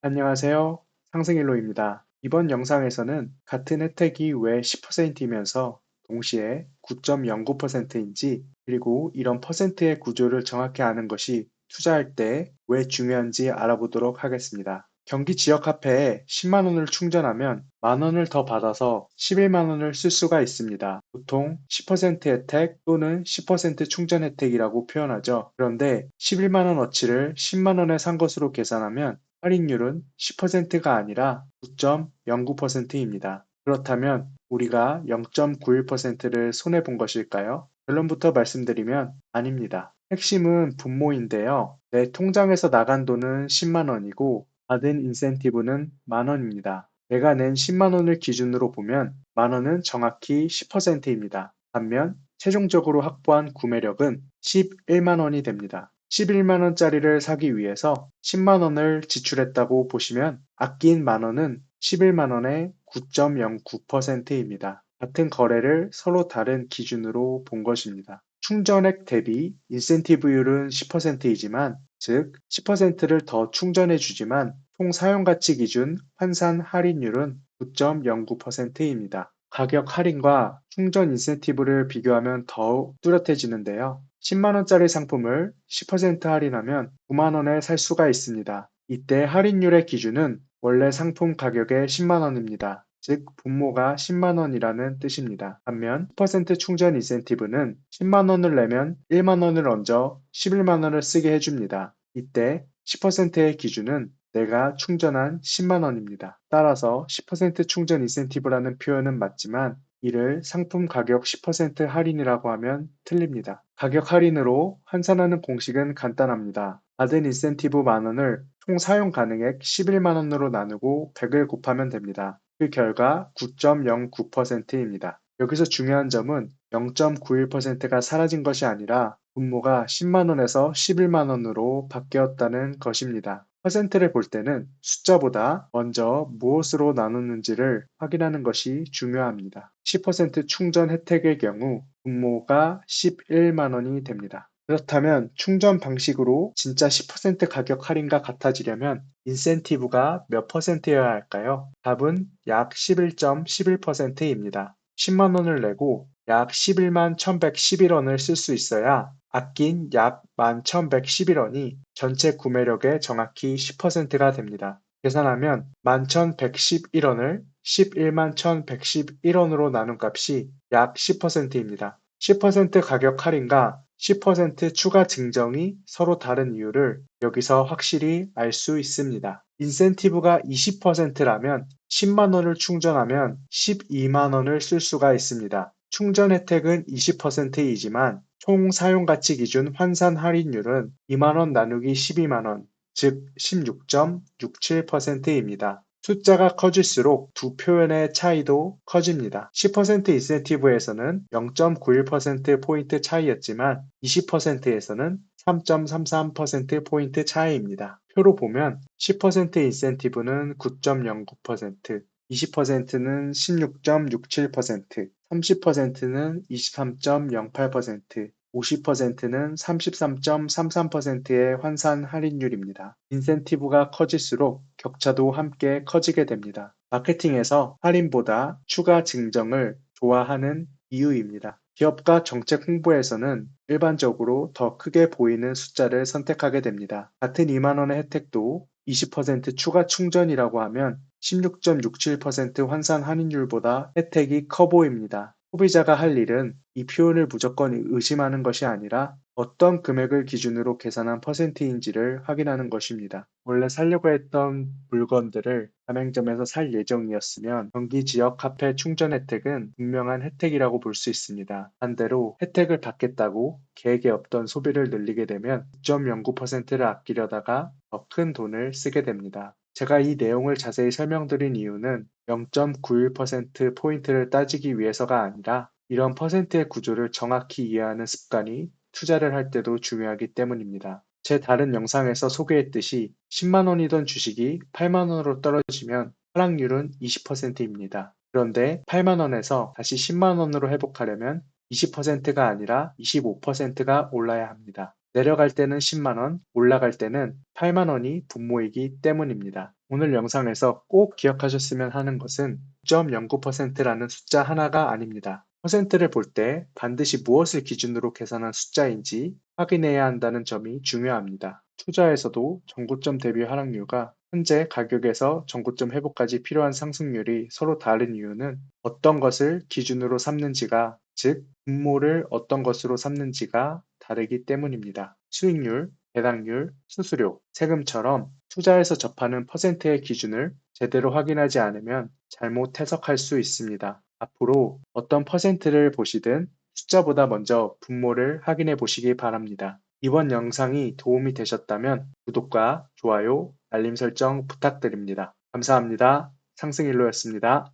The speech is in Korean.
안녕하세요. 상승일로입니다. 이번 영상에서는 같은 혜택이 왜 10%이면서 동시에 9.09%인지 그리고 이런 퍼센트의 구조를 정확히 아는 것이 투자할 때 왜 중요한지 알아보도록 하겠습니다. 경기 지역 화폐에 10만 원을 충전하면 만 원을 더 받아서 11만 원을 쓸 수가 있습니다. 보통 10% 혜택 또는 10% 충전 혜택이라고 표현하죠. 그런데 11만 원어치를 10만 원에 산 것으로 계산하면 할인율은 10%가 아니라 9.09%입니다. 그렇다면 우리가 0.91%를 손해본 것일까요? 결론부터 말씀드리면 아닙니다. 핵심은 분모인데요. 내 통장에서 나간 돈은 10만 원이고 받은 인센티브는 만 원입니다. 내가 낸 10만 원을 기준으로 보면 만 원은 정확히 10%입니다. 반면 최종적으로 확보한 구매력은 11만 원이 됩니다. 11만 원짜리를 사기 위해서 10만 원을 지출했다고 보시면 아낀 만 원은 11만 원의 9.09%입니다. 같은 거래를 서로 다른 기준으로 본 것입니다. 충전액 대비 인센티브율은 10%이지만, 즉 10%를 더 충전해 주지만 총 사용가치 기준 환산 할인율은 9.09%입니다. 가격 할인과 충전 인센티브를 비교하면 더욱 뚜렷해지는데요. 10만원짜리 상품을 10% 할인하면 9만원에 살 수가 있습니다. 이때 할인율의 기준은 원래 상품 가격의 10만원입니다. 즉, 분모가 10만원이라는 뜻입니다. 반면 10% 충전 인센티브는 10만원을 내면 1만원을 얹어 11만원을 쓰게 해줍니다. 이때 10%의 기준은 내가 충전한 10만원입니다. 따라서 10% 충전 인센티브라는 표현은 맞지만 이를 상품 가격 10% 할인이라고 하면 틀립니다. 가격 할인으로 환산하는 공식은 간단합니다. 받은 인센티브 만원을 총 사용 가능액 11만원으로 나누고 100을 곱하면 됩니다. 그 결과 9.09%입니다. 여기서 중요한 점은 0.91%가 사라진 것이 아니라 분모가 10만원에서 11만원으로 바뀌었다는 것입니다. 퍼센트를 볼 때는 숫자보다 먼저 무엇으로 나누는지를 확인하는 것이 중요합니다. 10% 충전 혜택의 경우 분모가 11만 원이 됩니다. 그렇다면 충전 방식으로 진짜 10% 가격 할인과 같아지려면 인센티브가 몇 퍼센트여야 할까요? 답은 약 11.11%입니다. 10만 원을 내고 약 11만 1111원을 쓸 수 있어야 아낀 약 11,111원이 전체 구매력의 정확히 10%가 됩니다. 계산하면 11,111원을 11만 1,111원으로 나눈 값이 약 10%입니다. 10% 가격 할인과 10% 추가 증정이 서로 다른 이유를 여기서 확실히 알 수 있습니다. 인센티브가 20%라면 10만 원을 충전하면 12만 원을 쓸 수가 있습니다. 충전 혜택은 20%이지만 총 사용 가치 기준 환산 할인율은 2만 원 나누기 12만 원, 즉 16.67%입니다. 숫자가 커질수록 두 표현의 차이도 커집니다. 10% 인센티브에서는 0.91%포인트 차이였지만 20%에서는 3.33%포인트 차이입니다. 표로 보면 10% 인센티브는 9.09%, 20%는 16.67%, 30%는 23.08%, 50%는 33.33%의 환산 할인율입니다. 인센티브가 커질수록 격차도 함께 커지게 됩니다. 마케팅에서 할인보다 추가 증정을 좋아하는 이유입니다. 기업과 정책 홍보에서는 일반적으로 더 크게 보이는 숫자를 선택하게 됩니다. 같은 2만 원의 혜택도 20% 추가 충전이라고 하면 16.67% 환산 할인율보다 혜택이 커 보입니다. 소비자가 할 일은 이 표현을 무조건 의심하는 것이 아니라 어떤 금액을 기준으로 계산한 퍼센트인지를 확인하는 것입니다. 원래 사려고 했던 물건들을 가맹점에서 살 예정이었으면 경기 지역 화폐 충전 혜택은 분명한 혜택이라고 볼 수 있습니다. 반대로 혜택을 받겠다고 계획에 없던 소비를 늘리게 되면 9.09%를 아끼려다가 더 큰 돈을 쓰게 됩니다. 제가 이 내용을 자세히 설명드린 이유는 0.91% 포인트를 따지기 위해서가 아니라 이런 퍼센트의 구조를 정확히 이해하는 습관이 투자를 할 때도 중요하기 때문입니다. 제 다른 영상에서 소개했듯이 10만 원이던 주식이 8만 원으로 떨어지면 하락률은 20%입니다. 그런데 8만 원에서 다시 10만 원으로 회복하려면 20%가 아니라 25%가 올라야 합니다. 내려갈 때는 10만 원, 올라갈 때는 8만 원이 분모이기 때문입니다. 오늘 영상에서 꼭 기억하셨으면 하는 것은 9.09%라는 숫자 하나가 아닙니다. 퍼센트를 볼 때 반드시 무엇을 기준으로 계산한 숫자인지 확인해야 한다는 점이 중요합니다. 투자에서도 전고점 대비 하락률과 현재 가격에서 전고점 회복까지 필요한 상승률이 서로 다른 이유는 어떤 것을 기준으로 삼는지가, 즉 분모를 어떤 것으로 삼는지가 다르기 때문입니다. 수익률, 배당률, 수수료, 세금처럼 투자에서 접하는 퍼센트의 기준을 제대로 확인하지 않으면 잘못 해석할 수 있습니다. 앞으로 어떤 퍼센트를 보시든 숫자보다 먼저 분모를 확인해 보시기 바랍니다. 이번 영상이 도움이 되셨다면 구독과 좋아요, 알림 설정 부탁드립니다. 감사합니다. 상승일로였습니다.